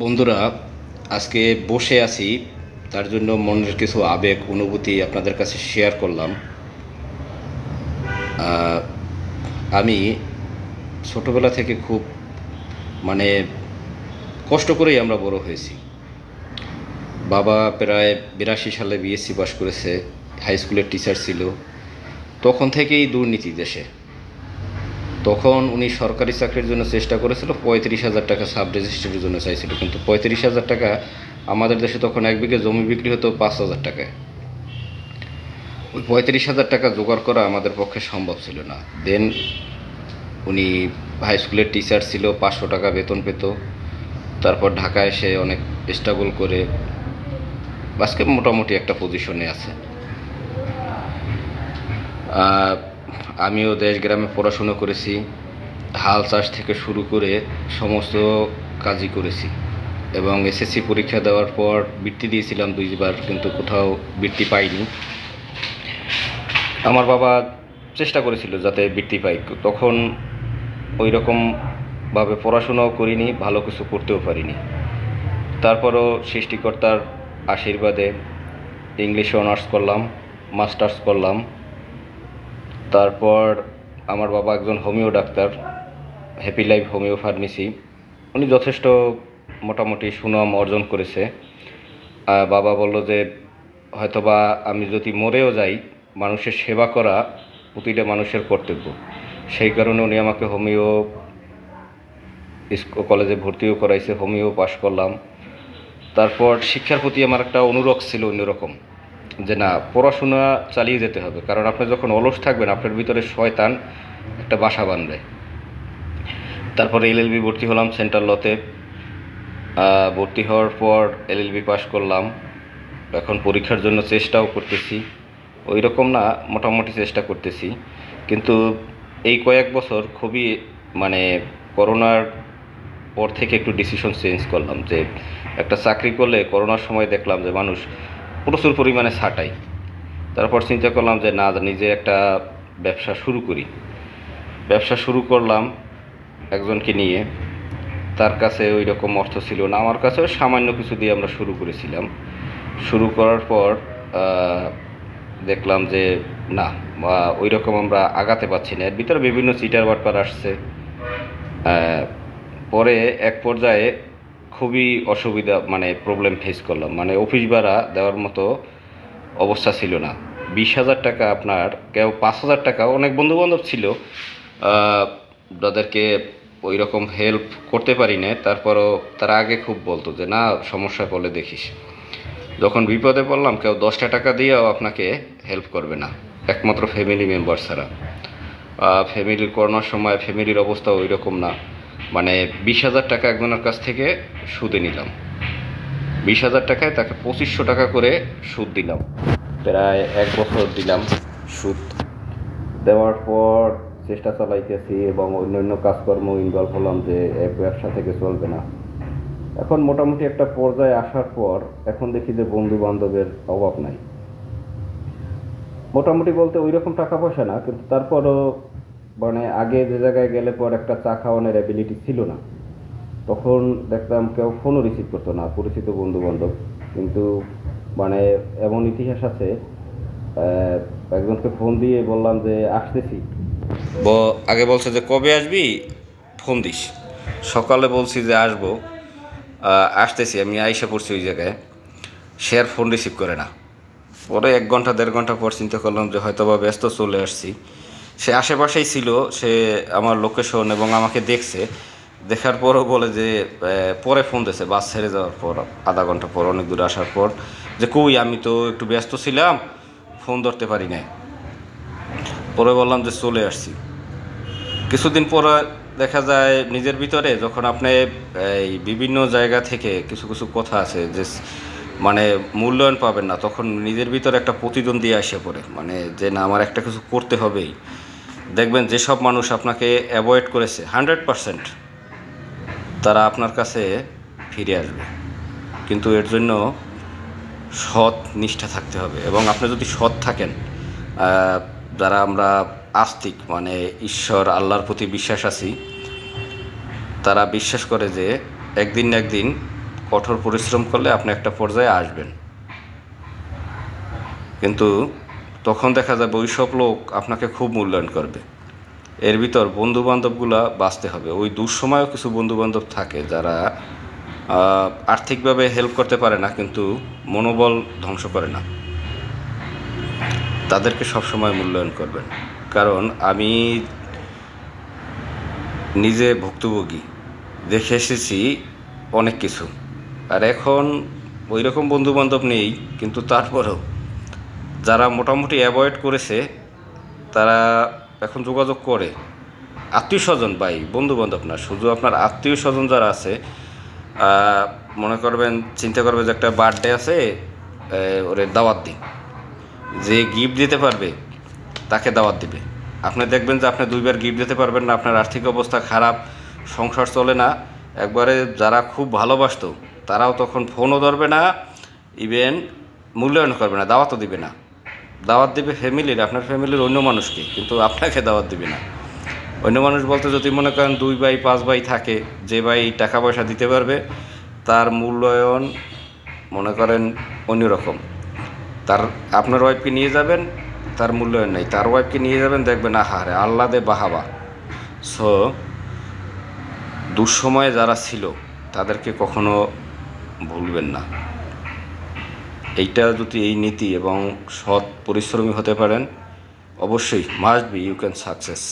বন্ধুরা, আজকে বসে আছি, তার জন্য মনের কিছু আবেগ অনুভূতি আপনাদের কাছে শেয়ার করলাম। আমি ছোটবেলা থেকে খুব মানে কষ্ট করেই আমরা বড় হয়েছি। বাবা প্রায় 82 সালে বিএসসি পাশ করেছে, হাই স্কুলের টিচার ছিল। তখন থেকেই দুর্নীতি দেশে। তখন উনি সরকারি চাকরির জন্য চেষ্টা করেছিল, 35,000 টাকা সাব রেজিস্ট্রারের জন্য চাইছিল, কিন্তু 35,000 টাকা আমাদের দেশে তখন 1 বিঘে জমি বিক্রি হতো 5,000 টাকায়। ওই 35,000 টাকা জোগাড় করা আমাদের পক্ষে সম্ভব ছিল না। দেন উনি হাই স্কুলের টিচার ছিল, 500 টাকা বেতন পেত। তারপর ঢাকায় এসে অনেক স্ট্রাগল করে আজকে মোটামুটি একটা পজিশনে আছে। আমিও দেশ গ্রামে পড়াশুনো করেছি, হাল চাষ থেকে শুরু করে সমস্ত কাজই করেছি, এবং এসএসসি পরীক্ষা দেওয়ার পর বৃত্তি দিয়েছিলাম 2বার, কিন্তু কোথাও বৃত্তি পাইনি। আমার বাবা চেষ্টা করেছিল যাতে বৃত্তি পাই। তখন ওই রকমভাবে পড়াশোনাও করিনি, ভালো কিছু করতেও পারিনি। তারপরও সৃষ্টিকর্তার আশীর্বাদে ইংলিশে অনার্স করলাম, মাস্টার্স করলাম। তারপর আমার বাবা একজন homeo doctor, happy life homeo pharmacy. উনি যথেষ্ট মোটামুটি সুনাম অর্জন করেছে। বাবা বলল যে হয়তোবা আমি যদি মরেও যাই, মানুষের সেবা করা প্রতিটা মানুষের কর্তব্য। সেই কারণে উনি আমাকে হোমিও কলেজে ভর্তিও করাইছে, হোমিও পাশ করলাম। তারপর শিক্ষার প্রতি আমার একটা অনুরাগ ছিল অন্যরকম, যে না, পড়াশোনা চালিয়ে যেতে হবে, কারণ আপনি যখন অলস থাকবেন আপনার ভিতরে শয়তান একটা বাসা বাঁধবে। তারপর এলএলবি ভর্তি হলাম সেন্ট্রাল লতে। ভর্তি হওয়ার পর এলএলবি পাশ করলাম। এখন পরীক্ষার জন্য চেষ্টাও করতেছি, ওই রকম না, মোটামুটি চেষ্টা করতেছি। কিন্তু এই কয়েক বছর খুবই করোনার পর থেকে একটু ডিসিশন চেঞ্জ করলাম, যে একটা চাকরি করলে করোনার সময় দেখলাম যে মানুষ প্রচুর পরিমাণে ছাঁটাই। তারপর চিন্তা করলাম যে না, নিজে একটা ব্যবসা শুরু করি। ব্যবসা শুরু করলাম একজনকে নিয়ে। তার কাছে ওই রকম অর্থ ছিল না, আমার কাছেও সামান্য কিছু দিয়ে আমরা শুরু করেছিলাম। শুরু করার পর দেখলাম যে না, ওই রকম আমরা আগাতে পারছি না। এর ভিতরে বিভিন্ন চিটার বাটপার আসছে। পরে এক পর্যায়ে খুবই অসুবিধা, প্রবলেম ফেস করলাম। অফিস ভাড়া দেওয়ার মতো অবস্থা ছিল না। 20,000 টাকা, আপনার কেউ 5,000 টাকা, অনেক বন্ধুবান্ধব ছিল যাদেরকে ওই রকম হেল্প করতে পারি না। তারপরও তারা আগে খুব বলতো যে না, সমস্যা পড়লে দেখিস। যখন বিপদে পড়লাম, কেউ 10টা টাকা দিয়েও আপনাকে হেল্প করবে না, একমাত্র ফ্যামিলি মেম্বার ছাড়া। ফ্যামিলির করোনার সময় ফ্যামিলির অবস্থা ওই রকম না। 20,000 টাকা একজনের কাছ থেকে সুদে নিলাম। 20,000 টাকায় তাকে 2500 টাকা করে সুদ দিলাম। প্রায় 1 বছর দিলাম সুদ। দেওয়ার পর চেষ্টা চালাইতেছি এবং অন্যান্য কাজকর্ম ইনভলভ হলাম, যে এক ব্যবসা থেকে চলবে না। এখন মোটামুটি একটা পর্যায়ে আসার পর এখন দেখি যে বন্ধু বান্ধবের অভাব নাই। মোটামুটি বলতে ওই রকম টাকা পয়সা না, কিন্তু তারপরও আগে যে জায়গায় গেলে পর একটা চা খাওয়ানোর অ্যাবিলিটি ছিল না। তখন দেখতাম কেউ ফোনও রিসিভ করতো না, পরিচিত বন্ধু বান্ধব। কিন্তু এমন ইতিহাস আছে, একজনকে ফোন দিয়ে বললাম যে আসতেছি, আগে বলছে যে কবে আসবি, ফোন দিস। সকালে বলছি যে আসবো, আসতেছি, আমি আইসা পড়ছি ওই জায়গায়। সে আর ফোন রিসিভ করে না। পরে 1 ঘন্টা 1.5 ঘন্টা পর চিন্তা করলাম যে হয়তো বা ব্যস্ত, চলে আসছি। সে আশেপাশেই ছিল, সে আমার লোকেশন এবং আমাকে দেখছে। দেখার পরও বলে যে পরে ফোন দিয়েছে, বাস ছেড়ে যাওয়ার পর আধা ঘন্টা পর, অনেক দূরে আসার পর, যে কই, আমি তো একটু ব্যস্ত ছিলাম, ফোন ধরতে পারি না। পরে বললাম যে চলে আসছি। কিছুদিন পরে দেখা যায় নিজের ভিতরে, যখন আপনি এই বিভিন্ন জায়গা থেকে কিছু কিছু কথা আছে যে মূল্যায়ন পাবেন না, তখন নিজের ভিতরে একটা প্রতিদ্বন্দ্বী আসে পড়ে, যে না, আমার একটা কিছু করতে হবেই। দেখবেন যেসব মানুষ আপনাকে অ্যাভয়েড করেছে 100% তারা আপনার কাছে ফিরে আসবে, কিন্তু এর জন্য সৎ নিষ্ঠা থাকতে হবে। এবং আপনি যদি সৎ থাকেন, যারা আমরা আস্তিক, ঈশ্বর আল্লাহর প্রতি বিশ্বাস আছি, তারা বিশ্বাস করে যে একদিন না একদিন কঠোর পরিশ্রম করলে আপনি একটা পর্যায়ে আসবেন, কিন্তু তখন দেখা যাবে ওই সব লোক আপনাকে খুব মূল্যায়ন করবে। এর ভিতর বন্ধুবান্ধবগুলা বাঁচতে হবে। ওই দুঃসময়েও কিছু বন্ধুবান্ধব থাকে যারা আর্থিকভাবে হেল্প করতে পারে না, কিন্তু মনোবল ধ্বংস করে না। তাদেরকে সবসময় মূল্যায়ন করবেন, কারণ আমি নিজে ভুক্তভোগী, দেখে এসেছি অনেক কিছু। আর এখন ওই রকম বন্ধুবান্ধব নেই, কিন্তু তারপরেও যারা মোটামুটি অ্যাভয়েড করেছে তারা এখন যোগাযোগ করে। আত্মীয় স্বজন ভাই, বন্ধুবান্ধব না, শুধু আপনার আত্মীয় স্বজন যারা আছে, মনে করবেন, চিন্তা করবে যে একটা বার্থডে আছে, ওরে দাওয়াত দিই, যে গিফট দিতে পারবে তাকে দাওয়াত দিবে। আপনি দেখবেন যে আপনি দুইবার গিফট দিতে পারবেন না, আপনার আর্থিক অবস্থা খারাপ, সংসার চলে না, একবারে যারা খুব ভালোবাসতো তারাও তখন ফোনও ধরবে না, ইভেন মূল্যায়ন করবে না, দাওয়াতও দিবে না। দাওয়াত দিবে ফ্যামিলির, আপনার ফ্যামিলির অন্য মানুষকে, কিন্তু আপনাকে দাওয়াত দিবে না। অন্য মানুষ বলতে যদি মনে করেন 2 ভাই 5 ভাই থাকে, যে ভাই টাকা পয়সা দিতে পারবে তার মূল্যায়ন মনে করেন অন্যরকম। তার আপনার ওয়াইফকে নিয়ে যাবেন, তার মূল্যায়ন নেই, তার ওয়াইফকে নিয়ে যাবেন, দেখবেন আহারে আহ্লাদে বাহাবা। সো দুঃসময়ে যারা ছিল তাদেরকে কখনো ভুলবেন না। এইটা যদি এই নীতি এবং সৎ পরিশ্রমী হতে পারেন, অবশ্যই must be you can success.